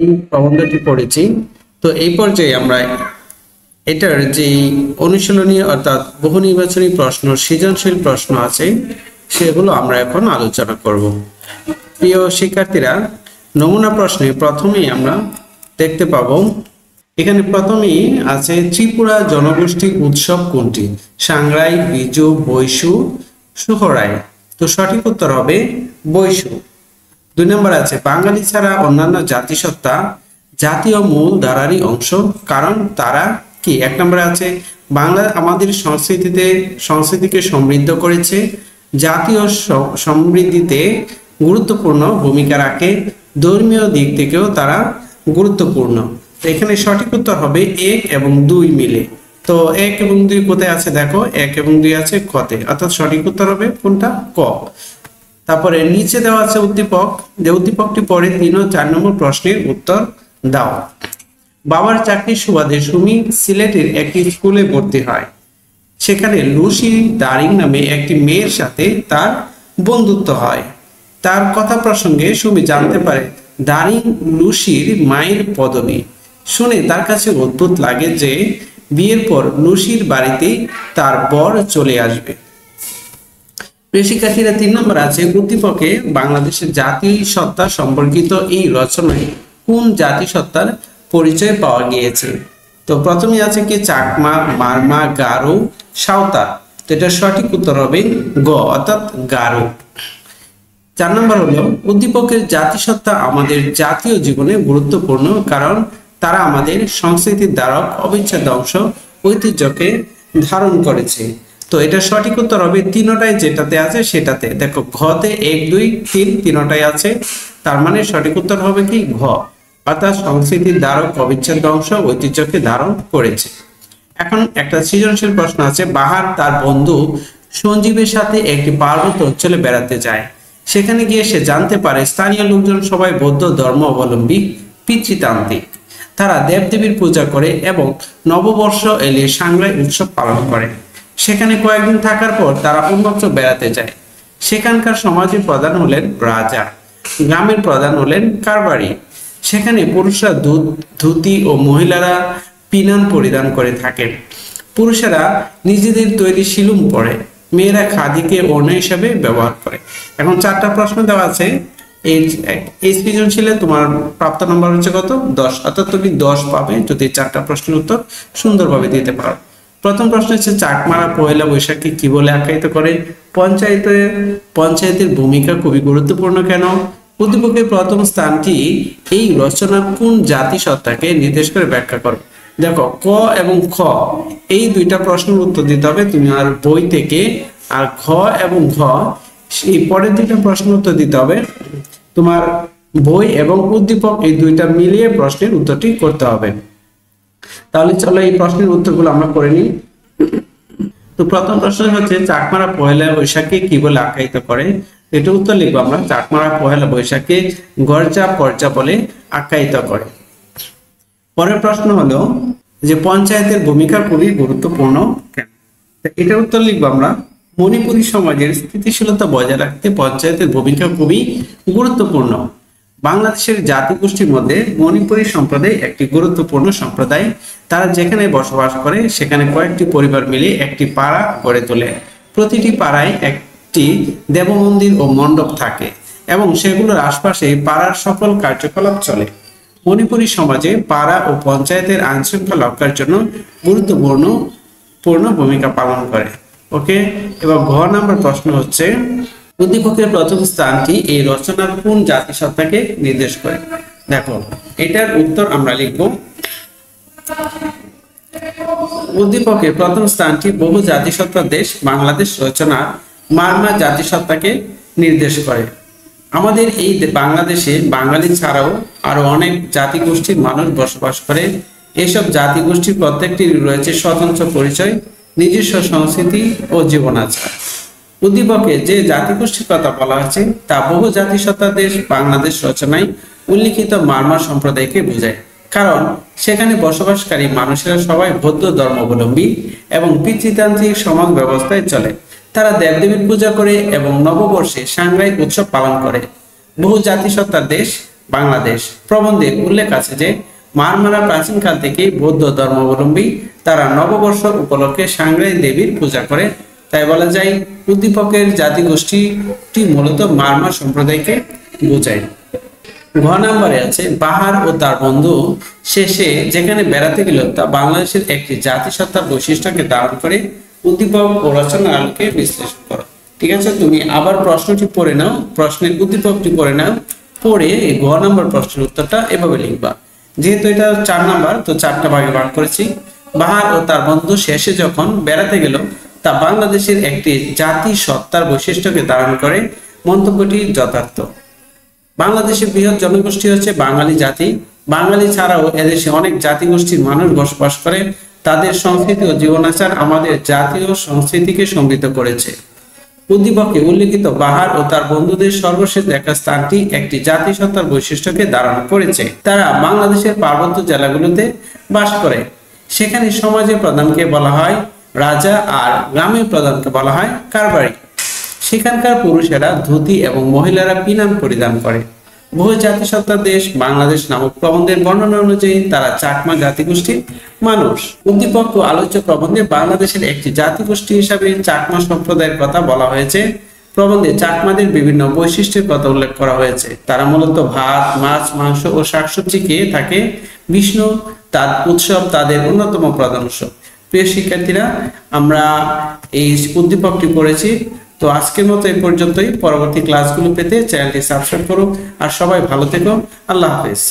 এই প্রবন্ধটি পড়েছি। তো এই পর্যায়ে আমরা এটার যে অনুশীলনী অর্থাৎ বহু নির্বাচনী প্রশ্ন, সৃজনশীল প্রশ্ন আছে সেগুলো আমরা এখন আলোচনা করব। প্রিয় শিক্ষার্থীরা, নমুনা প্রশ্নে প্রথমেই আমরা দেখতে পাবো, এখানে প্রথমেই আছে ত্রিপুরা জনগোষ্ঠীর উৎসব কোনটি? সাংরাই, বিজু, বৈশু, সুহরাই। তো সঠিক উত্তর হবে বৈশু। 2 নম্বর আছে বাঙালি ছাড়া অন্যান্য জাতিসত্তা জাতীয় মূল ধারারই অংশ, কারণ তারা কি? 1 নম্বরে আছে বাংলা আমাদের সংস্কৃতিকে সমৃদ্ধ করেছে, জাতীয় সমৃদ্ধিতে গুরুত্বপূর্ণ ভূমিকা রাখে, ধর্মীয় দিক থেকেও তারা গুরুত্বপূর্ণ। তো এখানে সঠিক উত্তর হবে 1 এবং 2 মিলে। তো 1 এবং 2 কোথায় আছে দেখো, 1 এবং 2 আছে কতে, অর্থাৎ সঠিক উত্তর হবে কোনটা? ক। তারপরে নিচে দেওয়া আছে উদ্দীপক, যে উদ্দীপকটি পরে 3 ও 4 নম্বর প্রশ্নের উত্তর দাও। বাবার চাকরির সুবাদে সুমি সিলেটের একটি স্কুলে ভর্তি হয়, সেখানে লুসি দারিং নামে একটি মেয়ের সাথে তার বন্ধুত্ব হয়। তার কথা প্রসঙ্গে সুমি জানতে পারে দারিং লুসির মায়ের পদবী। শুনে তার কাছে অদ্ভুত লাগে যে বিয়ের পর লুসির বাড়িতে তার বর চলে আসবে। শিক্ষার্থীরা 3 নম্বর আছে উদ্দীপকে বাংলাদেশের জাতীয় সত্তা সম্পর্কিত এই রচনায় কোন জাতিসত্তার পরিচয় পাওয়া গিয়েছে? তো প্রথমে আছে কি চাকমা, মারমা, গারো, সাঁওতাল। তো এটা সঠিক উত্তর হবে গ, অর্থাৎ গারো। 4 নম্বর হলো উদ্দীপকের জাতিসত্তা আমাদের জাতীয় জীবনে গুরুত্বপূর্ণ, কারণ তারা আমাদের সংস্কৃতির দ্বারক, অবিচ্ছেদ্য অংশ, ঐতিহ্যকে ধারণ করেছে। তো এটা সঠিক উত্তর হবে তিনটাই যেটাতে আছে সেটাতে। দেখো ঘতে 1, 2, 3 তিনটাই আছে, তার মানে সঠিক উত্তর হবে কি ঘ, অর্থাৎ সংস্কৃতির দ্বারক, অবিচ্ছেদ্য অংশ, ঐতিহ্যকে ধারণ করেছে। এখন একটা সৃজনশীল প্রশ্ন আছে, বাহার তার বন্ধু সঞ্জীবের সাথে একটি পার্বত্য অঞ্চলে বেড়াতে যায়। সেখানে গিয়ে সে জানতে পারে স্থানীয় লোকজন সবাই বৌদ্ধ ধর্ম অবলম্বী, পিতৃতান্ত্রিক। তারা দেবদেবীর পূজা করে এবং নববর্ষ এলে সাংরাই উৎসব পালন করে। সেখানে কয়েকদিন থাকার পর তারা অন্যত্র বেড়াতে যায়। সেখানকার সমাজের প্রধান হলেন রাজা, গ্রামের প্রধান হলেন কারবারি। সেখানে পুরুষরা ধুতি ও মহিলারা পিনান পরিধান করে থাকেন। পুরুষেরা নিজেদের তৈরি শিলুম পরে, মেয়েরা খাদিকে ওড়না হিসাবে ব্যবহার করে। এখন 4টা প্রশ্ন দেওয়া আছে। এই সৃজনশীলে তোমার প্রাপ্ত নম্বর হচ্ছে কত? 10, অর্থাৎ তুমি 10 পাবে যদি 4টা প্রশ্নের উত্তর সুন্দরভাবে দিতে পারো। প্রথম প্রশ্ন হচ্ছে চাকমারা পয়লা বৈশাখকে কি বলে আখ্যায়িত করে? পঞ্চায়েতের ভূমিকা খুবই গুরুত্বপূর্ণ কেন? উদ্দীপকের প্রথম স্থানটি এই রচনার কোন জাতিসত্তাকে নির্দেশ করে ব্যাখ্যা করো। দেখো ক এবং খ এই 2টা প্রশ্নের উত্তর দিতে হবে তুমি আর বই থেকে, আর খ এবং ঘ এই পরের 2টা প্রশ্নের উত্তর দিতে হবে তোমার বই এবং উদ্দীপক, এই 2টা মিলিয়ে প্রশ্নের উত্তরটি করতে হবে। তাহলে চলো এই প্রশ্নের উত্তরগুলো আমরা করে নিই। তো প্রথম প্রশ্ন হচ্ছে চাকমারা পয়লা বৈশাখকে কি বলে আখ্যায়িত করে? এটা উত্তর লিখবো আমরা, চাকমারা পয়লা বৈশাখকে গরজা পর্জা বলে আখ্যায়িত করে। পরের প্রশ্ন হলো যে পঞ্চায়েতের ভূমিকা খুবই গুরুত্বপূর্ণ কেন? এটার উত্তর লিখবো আমরা, মণিপুরী সমাজের স্থিতিশীলতা বজায় রাখতে পঞ্চায়েতের ভূমিকা খুবই গুরুত্বপূর্ণ। বাংলাদেশের জাতিগোষ্ঠীর মধ্যে মণিপুরী সম্প্রদায় একটি গুরুত্বপূর্ণ সম্প্রদায়। তারা যেখানে বসবাস করে সেখানে কয়েকটি পরিবার মিলে একটি পাড়া গড়ে তোলে। প্রতিটি পাড়ায় একটি দেবমন্দির ও মণ্ডপ থাকে এবং সেগুলোর আশপাশে পাড়ার সকল কার্যকলাপ চলে। মণিপুরী সমাজে পাড়া ও পঞ্চায়েতের আইন শৃঙ্খলা রক্ষার জন্য গুরুত্বপূর্ণ ভূমিকা পালন করে। ওকে, এবার ঘ নাম্বার প্রশ্ন হচ্ছে উদ্দীপকের প্রথম স্থানটি এই রচনার কোন জাতিসত্তাকে নির্দেশ করে? দেখো এটার উত্তর আমরা লিখব, উদ্দীপকের প্রথম স্থানটি বহু জাতিসত্তার দেশ বাংলাদেশ রচনার মারমা জাতিসত্তাকে নির্দেশ করে। আমাদের এই বাংলাদেশে বাঙালি ছাড়াও আরো অনেক জাতিগোষ্ঠীর মানুষ বসবাস করে। এসব জাতিগোষ্ঠীর প্রত্যেকটির রয়েছে স্বতন্ত্র পরিচয়, নিজস্ব সংস্কৃতি ও জীবনাচার। উদ্দীপকে যে জাতিগোষ্ঠীর কথা বলা হয়েছে তা বহু জাতিসত্তার দেশ বাংলাদেশ রচনায় উল্লিখিত মারমা সম্প্রদায়কে বোঝায়, কারণ সেখানে বসবাসকারী মানুষেরা সবাই বৌদ্ধ ধর্মাবলম্বী এবং পিতৃতান্ত্রিক সমাজ ব্যবস্থায় চলে। তারা দেবদেবীর পূজা করে এবং নববর্ষে সাংরাই উৎসব পালন করে। বহু জাতিসত্তার দেশ বাংলাদেশ। প্রবন্ধে উল্লেখ আছে যে মারমারা প্রাচীনকাল থেকেই বৌদ্ধ ধর্মাবলম্বী, তারা নববর্ষ উপলক্ষে সাংগ্রাই দেবীর পূজা করে। তাই বলা যায় উদ্দীপকের জাতিগোষ্ঠীটি মূলত মারমা সম্প্রদায়কে বোঝায়। ঘ নম্বরে আছে বাহার ও তার বন্ধু শেষে যেখানে বেড়াতে গেল তা বাংলাদেশের একটি জাতিসত্তার বৈশিষ্ট্যকে ধারণ করে। উদ্দীপক ও রচনার আলোকে বিশ্লেষণ করো। ঠিক আছে, তুমি আবার প্রশ্নটি পড়ে নাও, প্রশ্নের উদ্দীপকটি পড়ে নাও, পড়ে এই ঘ নম্বর প্রশ্নের উত্তরটা এভাবে লিখবা। যেহেতু এটা 4 নাম্বার, তো 4টা ভাগে ভাগ করেছি। বাহার ও তার বন্ধু শেষে যখন বেড়াতে গেল তা বাংলাদেশের একটি জাতিসত্তার বৈশিষ্ট্যকে ধারণ করে। মন্তব্যটি যথার্থ। বাংলাদেশের বৃহৎ জনগোষ্ঠী হচ্ছে বাঙালি জাতি। বাঙালি ছাড়াও এদেশে অনেক জাতিগোষ্ঠীর মানুষ বসবাস করে। তাদের সংস্কৃতি ও জীবনাচার আমাদের জাতীয় সংস্কৃতিকে সমৃদ্ধ করেছে। উদ্দীপকে উল্লেখিত বাহার ও তার বন্ধুদের সর্বশেষ দেখা স্থানটি একটি জাতিসত্তার বৈশিষ্ট্যকে ধারণ করেছে। তারা বাংলাদেশের পার্বত্য জেলাগুলোতে বাস করে। সেখানে সমাজের প্রধানকে বলা হয় রাজা আর গ্রামের প্রধানকে বলা হয় কারবারি। সেখানকার পুরুষেরা ধুতি এবং মহিলারা পিনান পরিধান করে। বহু জাতিসত্তার দেশ বাংলাদেশ নামক প্রবন্ধের বর্ণনা অনুযায়ী তারা চাকমা জাতিগোষ্ঠীর মানুষ। উদ্দীপক ও আলোচ্য প্রবন্ধে বাংলাদেশের একটি জাতিগোষ্ঠী হিসাবে চাকমা সম্প্রদায়ের কথা বলা হয়েছে। প্রবন্ধে চাকমাদের বিভিন্ন বৈশিষ্ট্যের কথা উল্লেখ করা হয়েছে। তারা মূলত ভাত, মাছ, মাংস ও শাকসবজি খেয়ে থাকে। বিষ্ণু তার উৎসব তাদের অন্যতম প্রধান উৎসব। প্রিয় শিক্ষার্থীরা, আমরা এই উদ্দীপকটি পড়েছি। তো আজকের মতো এই পর্যন্তই। পরবর্তী ক্লাসগুলো পেতে চ্যানেলটি সাবস্ক্রাইব করো। আর সবাই ভালো থেকো। আল্লাহ হাফেজ।